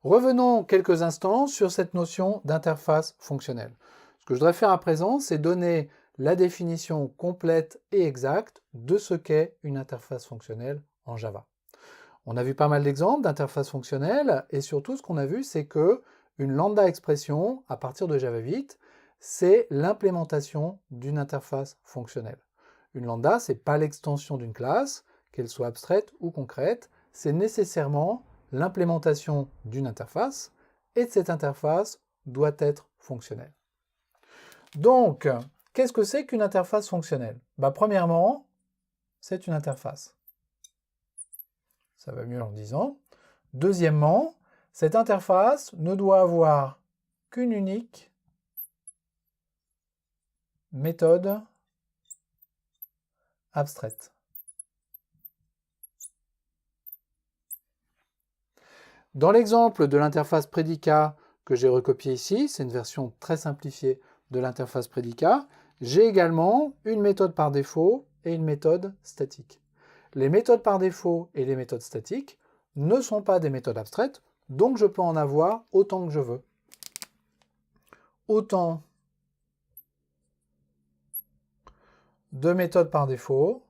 Revenons quelques instants sur cette notion d'interface fonctionnelle. Ce que je voudrais faire à présent, c'est donner la définition complète et exacte de ce qu'est une interface fonctionnelle en Java. On a vu pas mal d'exemples d'interfaces fonctionnelles, et surtout ce qu'on a vu, c'est que une lambda expression, à partir de Java 8, c'est l'implémentation d'une interface fonctionnelle. Une lambda, ce n'est pas l'extension d'une classe, qu'elle soit abstraite ou concrète, c'est nécessairement l'implémentation d'une interface, et cette interface doit être fonctionnelle. Donc, qu'est-ce que c'est qu'une interface fonctionnelle? Premièrement, c'est une interface. Ça va mieux en disant. Deuxièmement, cette interface ne doit avoir qu'une unique méthode abstraite. Dans l'exemple de l'interface prédicat que j'ai recopié ici, c'est une version très simplifiée de l'interface prédicat, j'ai également une méthode par défaut et une méthode statique. Les méthodes par défaut et les méthodes statiques ne sont pas des méthodes abstraites, donc je peux en avoir autant que je veux. Autant de méthodes par défaut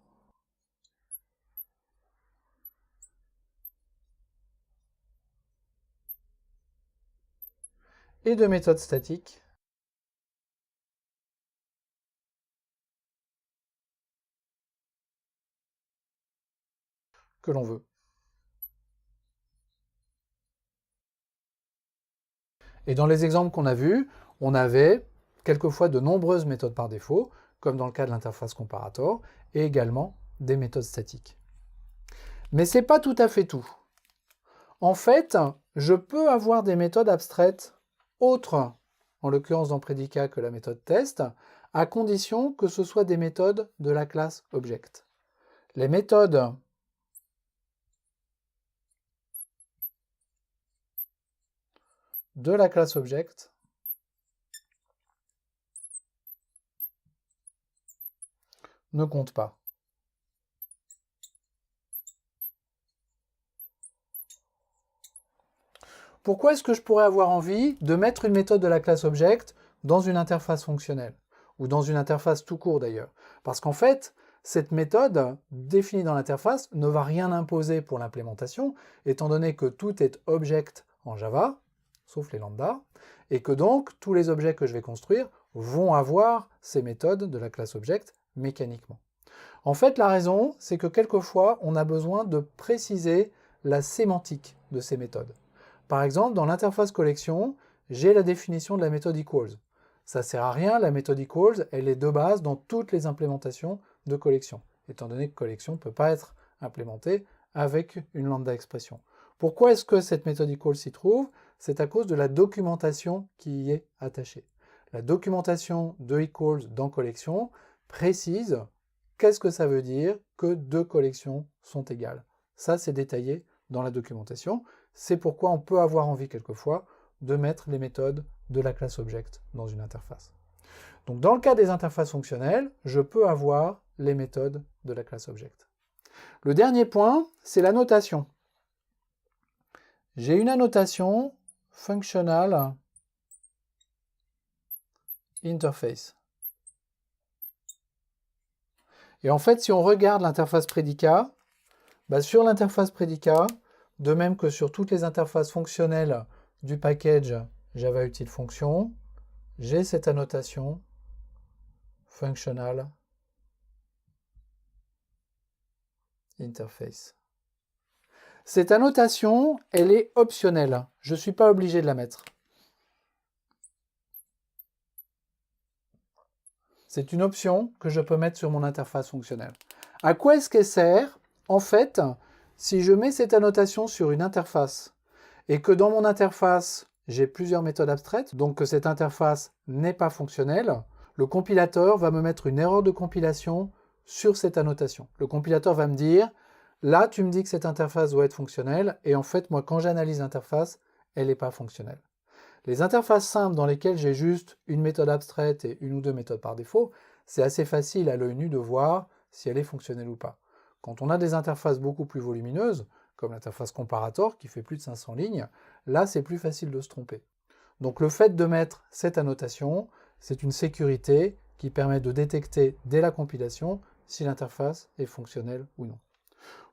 et de méthodes statiques que l'on veut. Et dans les exemples qu'on a vus, on avait quelquefois de nombreuses méthodes par défaut, comme dans le cas de l'interface comparator, et également des méthodes statiques. Mais ce n'est pas tout à fait tout. En fait, je peux avoir des méthodes abstraites autres, en l'occurrence dans prédicat que la méthode test, à condition que ce soit des méthodes de la classe object. Les méthodes de la classe object ne comptent pas. Pourquoi est-ce que je pourrais avoir envie de mettre une méthode de la classe object dans une interface fonctionnelle? Ou dans une interface tout court d'ailleurs? Parce qu'en fait, cette méthode définie dans l'interface ne va rien imposer pour l'implémentation, étant donné que tout est object en Java, sauf les lambda, et que donc tous les objets que je vais construire vont avoir ces méthodes de la classe object mécaniquement. En fait, la raison, c'est que quelquefois, on a besoin de préciser la sémantique de ces méthodes. Par exemple, dans l'interface collection, j'ai la définition de la méthode equals. Ça ne sert à rien, la méthode equals, elle est de base dans toutes les implémentations de collection, étant donné que collection ne peut pas être implémentée avec une lambda expression. Pourquoi est-ce que cette méthode equals s'y trouve? C'est à cause de la documentation qui y est attachée. La documentation de equals dans collection précise qu'est-ce que ça veut dire que deux collections sont égales. Ça, c'est détaillé dans la documentation. C'est pourquoi on peut avoir envie quelquefois de mettre les méthodes de la classe object dans une interface. Donc dans le cas des interfaces fonctionnelles, je peux avoir les méthodes de la classe object. Le dernier point, c'est la notation. J'ai une annotation functional interface. Et en fait, si on regarde l'interface prédicat, sur l'interface prédicat, de même que sur toutes les interfaces fonctionnelles du package Java Util Function, j'ai cette annotation functional interface. Cette annotation, elle est optionnelle. Je ne suis pas obligé de la mettre. C'est une option que je peux mettre sur mon interface fonctionnelle. À quoi est-ce qu'elle sert? En fait, si je mets cette annotation sur une interface et que dans mon interface, j'ai plusieurs méthodes abstraites, donc que cette interface n'est pas fonctionnelle, le compilateur va me mettre une erreur de compilation sur cette annotation. Le compilateur va me dire, là, tu me dis que cette interface doit être fonctionnelle, et en fait, moi, quand j'analyse l'interface, elle n'est pas fonctionnelle. Les interfaces simples dans lesquelles j'ai juste une méthode abstraite et une ou deux méthodes par défaut, c'est assez facile à l'œil nu de voir si elle est fonctionnelle ou pas. Quand on a des interfaces beaucoup plus volumineuses, comme l'interface comparator qui fait plus de 500 lignes, là c'est plus facile de se tromper. Donc le fait de mettre cette annotation, c'est une sécurité qui permet de détecter dès la compilation si l'interface est fonctionnelle ou non.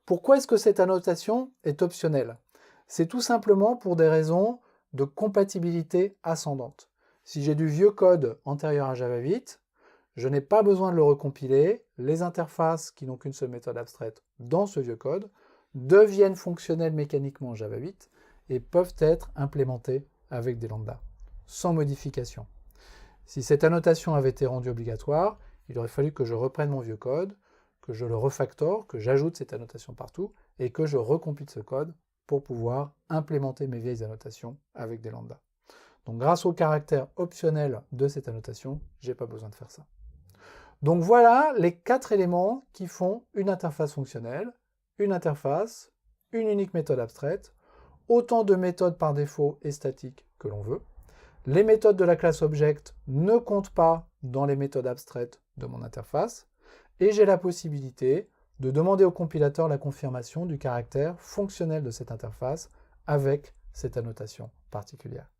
Pourquoi est-ce que cette annotation est optionnelle? C'est tout simplement pour des raisons de compatibilité ascendante. Si j'ai du vieux code antérieur à Java 8, je n'ai pas besoin de le recompiler, les interfaces qui n'ont qu'une seule méthode abstraite dans ce vieux code deviennent fonctionnelles mécaniquement en Java 8 et peuvent être implémentées avec des lambdas, sans modification. Si cette annotation avait été rendue obligatoire, il aurait fallu que je reprenne mon vieux code, que je le refactore, que j'ajoute cette annotation partout, et que je recompile ce code pour pouvoir implémenter mes vieilles annotations avec des lambdas. Donc grâce au caractère optionnel de cette annotation, je n'ai pas besoin de faire ça. Donc voilà les 4 éléments qui font une interface fonctionnelle, une interface, une unique méthode abstraite, autant de méthodes par défaut et statiques que l'on veut. Les méthodes de la classe Object ne comptent pas dans les méthodes abstraites de mon interface, et j'ai la possibilité de demander au compilateur la confirmation du caractère fonctionnel de cette interface avec cette annotation particulière.